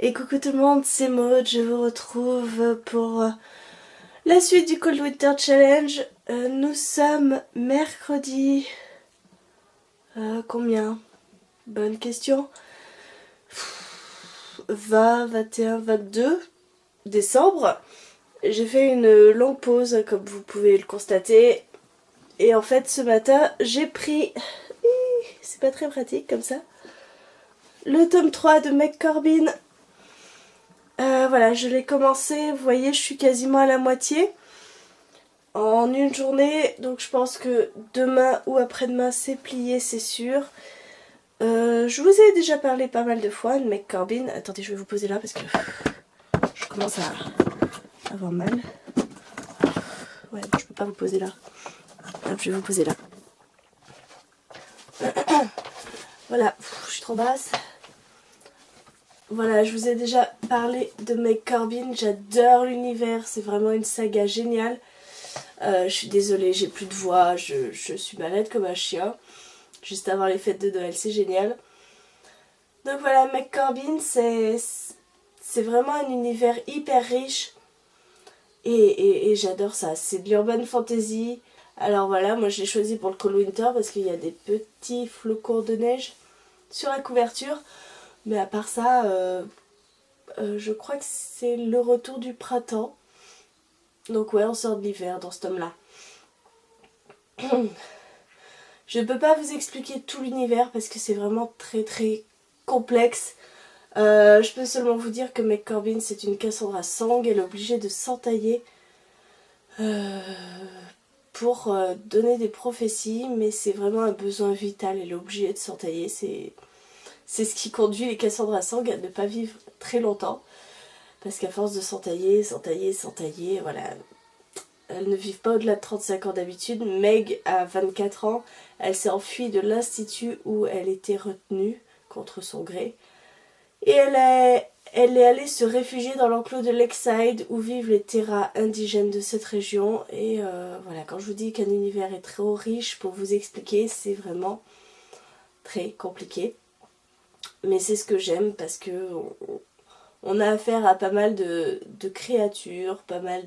Et coucou tout le monde, c'est Maud, je vous retrouve pour la suite du Cold Winter Challenge. Nous sommes mercredi... combien? Bonne question. 20, 21, 22 décembre. J'ai fait une longue pause comme vous pouvez le constater. Et en fait ce matin j'ai pris... c'est pas très pratique comme ça. Le tome 3 de McCorbin. Voilà, je l'ai commencé, vous voyez, je suis quasiment à la moitié en une journée, donc je pense que demain ou après-demain c'est plié, c'est sûr. Je vous ai déjà parlé pas mal de fois de McCorbin. Attendez, je vais vous poser là parce que je commence à avoir mal. Ouais, je peux pas vous poser là. Hop, je vais vous poser là. Voilà, je suis trop basse. Voilà, je vous ai déjà parlé de McCorbin, j'adore l'univers, c'est vraiment une saga géniale. Je suis désolée, j'ai plus de voix, je suis malade comme un chien. Juste avant les fêtes de Noël, c'est génial. Donc voilà, McCorbin, c'est vraiment un univers hyper riche. Et j'adore ça, c'est de l'urban fantasy. Alors voilà, moi je l'ai choisi pour le Cold Winter parce qu'il y a des petits flocons de neige sur la couverture. Mais à part ça, je crois que c'est le retour du printemps. Donc ouais, on sort de l'hiver dans ce tome-là. Je ne peux pas vous expliquer tout l'univers parce que c'est vraiment très très complexe. Je peux seulement vous dire que McCorbin c'est une Cassandra Sang. Elle est obligée de s'entailler pour donner des prophéties. Mais c'est vraiment un besoin vital. Elle est obligée de s'entailler. C'est ce qui conduit les Cassandra Sang à ne pas vivre très longtemps. Parce qu'à force de s'entailler, voilà. Elles ne vivent pas au-delà de 35 ans d'habitude. Meg a 24 ans. Elle s'est enfuie de l'institut où elle était retenue contre son gré. Et elle est allée se réfugier dans l'enclos de Lakeside où vivent les terras indigènes de cette région. Et voilà, quand je vous dis qu'un univers est très riche, pour vous expliquer, c'est vraiment très compliqué. Mais c'est ce que j'aime parce que on a affaire à pas mal de créatures, pas mal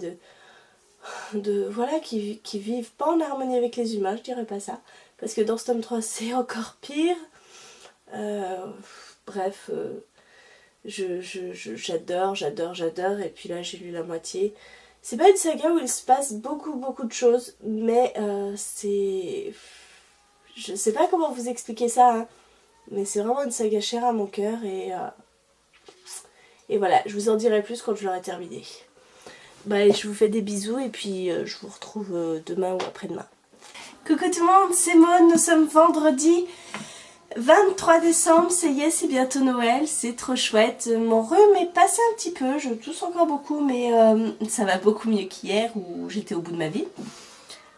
voilà, qui vivent pas en harmonie avec les humains, je dirais pas ça. Parce que dans ce tome 3, c'est encore pire. Bref, j'adore. Et puis là, j'ai lu la moitié. C'est pas une saga où il se passe beaucoup de choses, mais c'est... Je sais pas comment vous expliquer ça, hein, mais c'est vraiment une saga chère à mon cœur et voilà, je vous en dirai plus quand je l'aurai terminé. Bah, je vous fais des bisous et puis je vous retrouve demain ou après-demain. Coucou tout le monde, c'est Maud, nous sommes vendredi 23 décembre, ça y est, c'est bientôt Noël, c'est trop chouette. Mon rhume est passé un petit peu, je tousse encore beaucoup, mais ça va beaucoup mieux qu'hier où j'étais au bout de ma vie.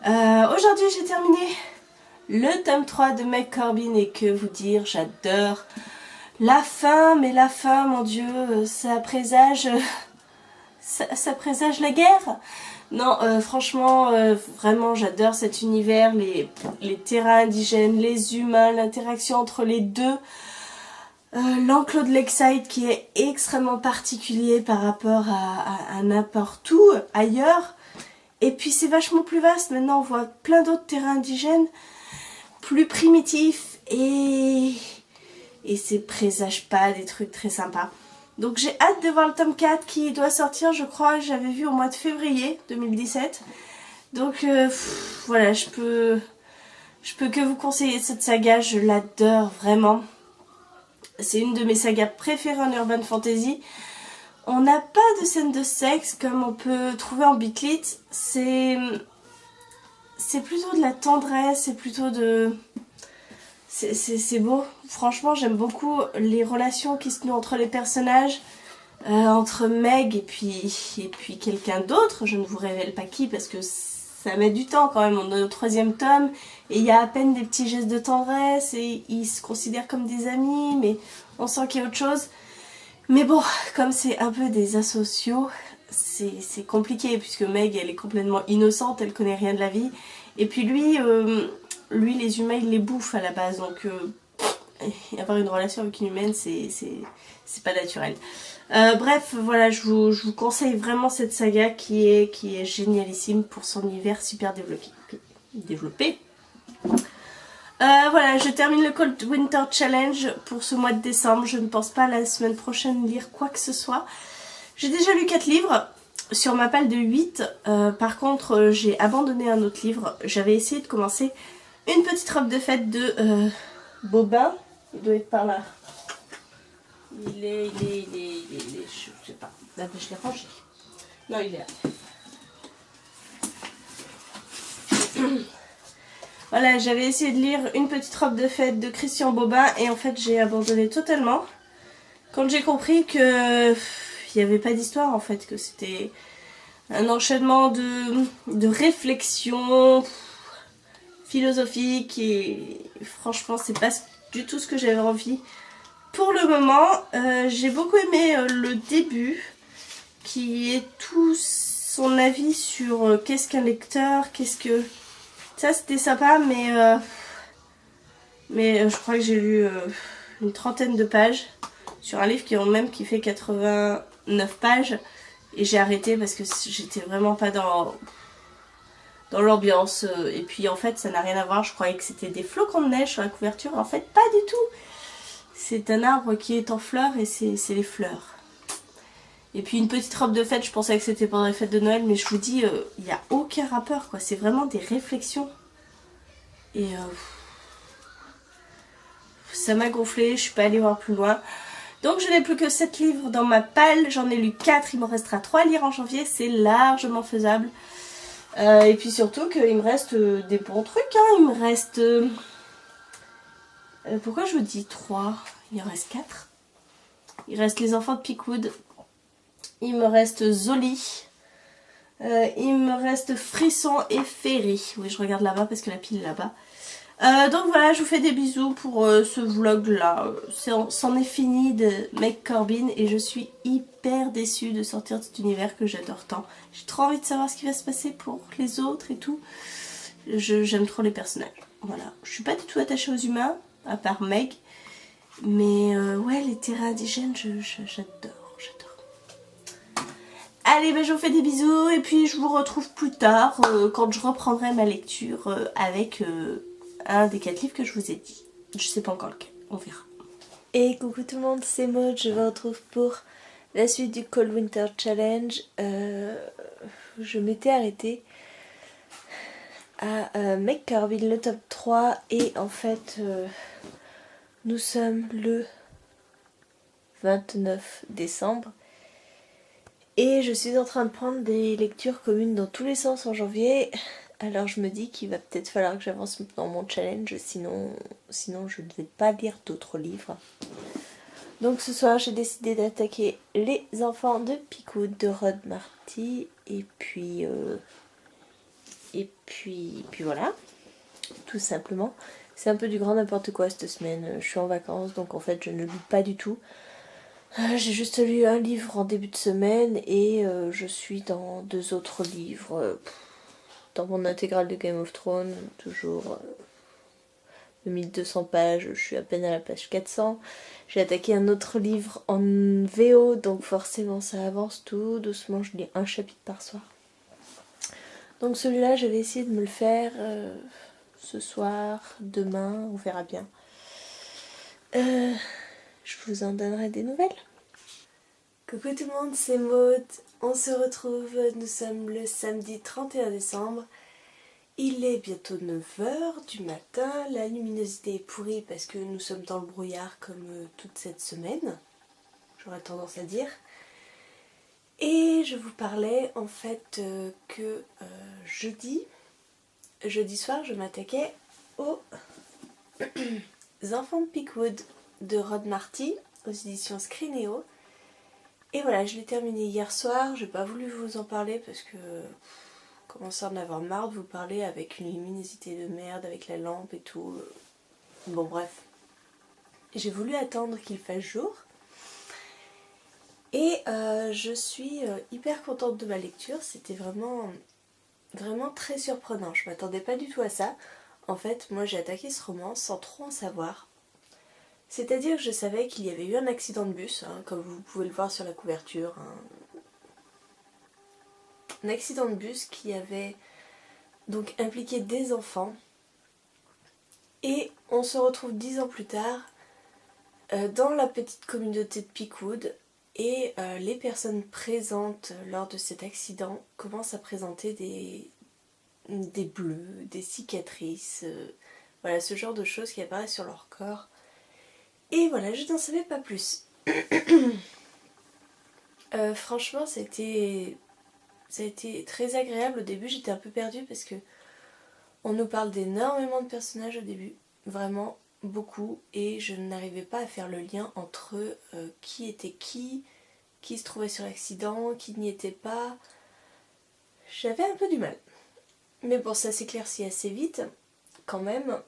Aujourd'hui, j'ai terminé le tome 3 de McCorbin et que vous dire, j'adore la fin, mais la fin, mon Dieu, ça présage... Ça présage la guerre. Non, franchement, vraiment j'adore cet univers, les terrains indigènes, les humains, l'interaction entre les deux. L'enclos de Lakeside qui est extrêmement particulier par rapport à n'importe où ailleurs. Et puis c'est vachement plus vaste, maintenant on voit plein d'autres terrains indigènes, plus primitifs et ça présage pas des trucs très sympas. Donc j'ai hâte de voir le tome 4 qui doit sortir, je crois, j'avais vu au mois de février 2017. Donc voilà, je peux que vous conseiller cette saga, je l'adore vraiment. C'est une de mes sagas préférées en urban fantasy. On n'a pas de scène de sexe comme on peut trouver en Bitlit. C'est plutôt de la tendresse, c'est plutôt de... C'est beau, franchement j'aime beaucoup les relations qui se nouent entre les personnages, entre Meg et puis quelqu'un d'autre, je ne vous révèle pas qui parce que ça met du temps quand même, on est au 3e tome et il y a à peine des petits gestes de tendresse et ils se considèrent comme des amis mais on sent qu'il y a autre chose. Mais bon, comme c'est un peu des asociaux, c'est compliqué puisque Meg elle est complètement innocente, elle connaît rien de la vie et puis lui les humains ils les bouffent à la base donc avoir une relation avec une humaine, c'est pas naturel. Bref, voilà, je vous conseille vraiment cette saga qui est génialissime pour son univers super développé. Voilà, je termine le Cold Winter Challenge pour ce mois de décembre. Je ne pense pas la semaine prochaine lire quoi que ce soit. J'ai déjà lu 4 livres sur ma palle de 8. Par contre, j'ai abandonné un autre livre. J'avais essayé de commencer une petite robe de fête de Bobin. Il doit être par là. Il est, je sais pas. Là, je l'ai rangé. Non, il est là. Voilà, j'avais essayé de lire une petite robe de fête de Christian Bobin et en fait j'ai abandonné totalement. Quand j'ai compris que il n'y avait pas d'histoire en fait, que c'était un enchaînement de réflexions philosophiques et franchement c'est pas du tout ce que j'avais envie. Pour le moment, j'ai beaucoup aimé le début qui est tout son avis sur qu'est-ce qu'un lecteur, qu'est-ce que... Ça c'était sympa mais je crois que j'ai lu une trentaine de pages sur un livre qui fait 89 pages et j'ai arrêté parce que j'étais vraiment pas dans l'ambiance et puis en fait ça n'a rien à voir, je croyais que c'était des flocons de neige sur la couverture, en fait pas du tout. C'est un arbre qui est en fleurs et c'est les fleurs. Et puis une petite robe de fête, je pensais que c'était pendant les fêtes de Noël, mais je vous dis, il n'y a aucun rapport quoi, c'est vraiment des réflexions. Et ça m'a gonflé, je suis pas allée voir plus loin. Donc je n'ai plus que 7 livres dans ma palle, j'en ai lu 4, il m'en restera 3 à lire en janvier, c'est largement faisable. Et puis surtout qu'il me reste des bons trucs, hein. Il me reste... pourquoi je vous dis 3? Il en reste 4. Il reste Les Enfants de Pickwood. Il me reste Zoli. Il me reste Frisson et Ferry. Oui, je regarde là-bas parce que la pile est là-bas. Donc voilà, je vous fais des bisous pour ce vlog là. C'en est fini de Meg Corbin et je suis hyper déçue de sortir de cet univers que j'adore tant. J'ai trop envie de savoir ce qui va se passer pour les autres et tout. J'aime trop les personnages. Voilà, je suis pas du tout attachée aux humains, à part Meg. Mais ouais, les terrains indigènes, j'adore. Allez, ben, je vous fais des bisous et puis je vous retrouve plus tard quand je reprendrai ma lecture avec un des 4 livres que je vous ai dit. Je sais pas encore lequel, on verra. Et coucou tout le monde, c'est Maud, je vous retrouve pour la suite du Cold Winter Challenge. Je m'étais arrêtée à Meg Corbin, le top 3 et en fait nous sommes le 29 décembre. Et je suis en train de prendre des lectures communes dans tous les sens en janvier. Alors je me dis qu'il va peut-être falloir que j'avance dans mon challenge, sinon je ne vais pas lire d'autres livres. Donc ce soir j'ai décidé d'attaquer Les Enfants de Pickwood de Rod Marty. Et puis voilà, tout simplement. C'est un peu du grand n'importe quoi cette semaine. Je suis en vacances donc en fait je ne lis pas du tout. J'ai juste lu un livre en début de semaine et je suis dans 2 autres livres. Dans mon intégrale de Game of Thrones, toujours de 1200 pages, je suis à peine à la page 400. J'ai attaqué un autre livre en VO, donc forcément ça avance tout doucement, je lis un chapitre par soir. Donc celui-là, je vais essayer de me le faire ce soir, demain, on verra bien. Je vous en donnerai des nouvelles. Coucou tout le monde, c'est Maud. On se retrouve, nous sommes le samedi 31 décembre. Il est bientôt 9h du matin. La luminosité est pourrie parce que nous sommes dans le brouillard comme toute cette semaine. J'aurais tendance à dire. Et je vous parlais en fait que jeudi soir, je m'attaquais aux Enfants de Pickwood de Rod Marty aux éditions Scrineo. Et voilà, je l'ai terminé hier soir. J'ai pas voulu vous en parler parce que commence à en avoir marre de vous parler avec une luminosité de merde, avec la lampe et tout. Bon bref. J'ai voulu attendre qu'il fasse jour. Et je suis hyper contente de ma lecture. C'était vraiment très surprenant. Je m'attendais pas du tout à ça. En fait, moi j'ai attaqué ce roman sans trop en savoir. C'est-à-dire que je savais qu'il y avait eu un accident de bus, hein, comme vous pouvez le voir sur la couverture. Un accident de bus qui avait donc impliqué des enfants. Et on se retrouve 10 ans plus tard dans la petite communauté de Peakwood. Et les personnes présentes lors de cet accident commencent à présenter des bleus, des cicatrices, voilà ce genre de choses qui apparaissent sur leur corps. Et voilà, je n'en savais pas plus. Franchement, ça a été très agréable. Au début, j'étais un peu perdue parce que on nous parle d'énormément de personnages au début, vraiment beaucoup, et je n'arrivais pas à faire le lien entre qui était qui se trouvait sur l'accident, qui n'y était pas. J'avais un peu du mal. Mais bon, ça s'éclaircit assez vite, quand même,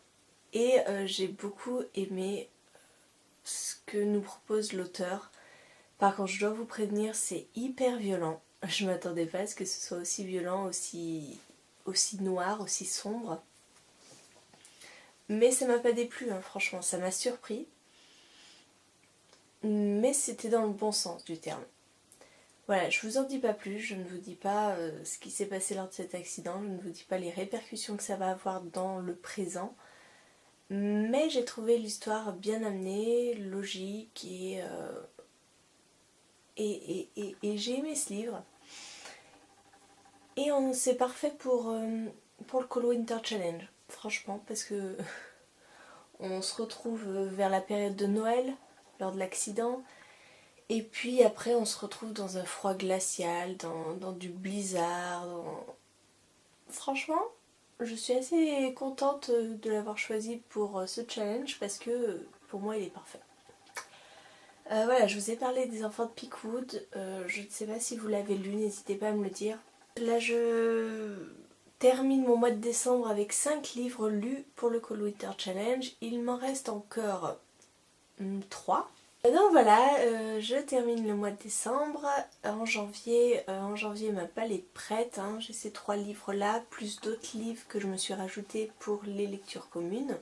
et j'ai beaucoup aimé ce que nous propose l'auteur. Par contre, je dois vous prévenir, c'est hyper violent. Je m'attendais pas à ce que ce soit aussi violent, aussi noir, aussi sombre. Mais ça m'a pas déplu, hein, franchement, ça m'a surpris. Mais c'était dans le bon sens du terme. Voilà, je vous en dis pas plus, je ne vous dis pas ce qui s'est passé lors de cet accident, je ne vous dis pas les répercussions que ça va avoir dans le présent. Mais j'ai trouvé l'histoire bien amenée, logique et j'ai aimé ce livre. Et c'est parfait pour le Cold Winter Challenge, franchement, parce que on se retrouve vers la période de Noël, lors de l'accident, et puis après on se retrouve dans un froid glacial, dans du blizzard. Franchement, je suis assez contente de l'avoir choisi pour ce challenge, parce que pour moi il est parfait. Voilà, je vous ai parlé des enfants de Peakwood, je ne sais pas si vous l'avez lu, n'hésitez pas à me le dire. Là je termine mon mois de décembre avec 5 livres lus pour le Cold Winter Challenge, il m'en reste encore 3. Donc voilà, je termine le mois de décembre. En janvier ma palle est prête, hein. J'ai ces 3 livres là, plus d'autres livres que je me suis rajoutés pour les lectures communes.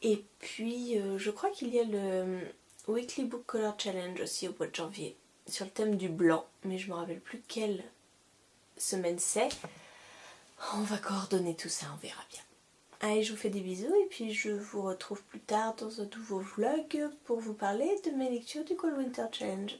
Et puis je crois qu'il y a le Weekly Book Color Challenge aussi au mois de janvier, sur le thème du blanc, mais je me rappelle plus quelle semaine c'est. On va coordonner tout ça, on verra bien. Allez, je vous fais des bisous et puis je vous retrouve plus tard dans un nouveau vlog pour vous parler de mes lectures du Cold Winter Challenge.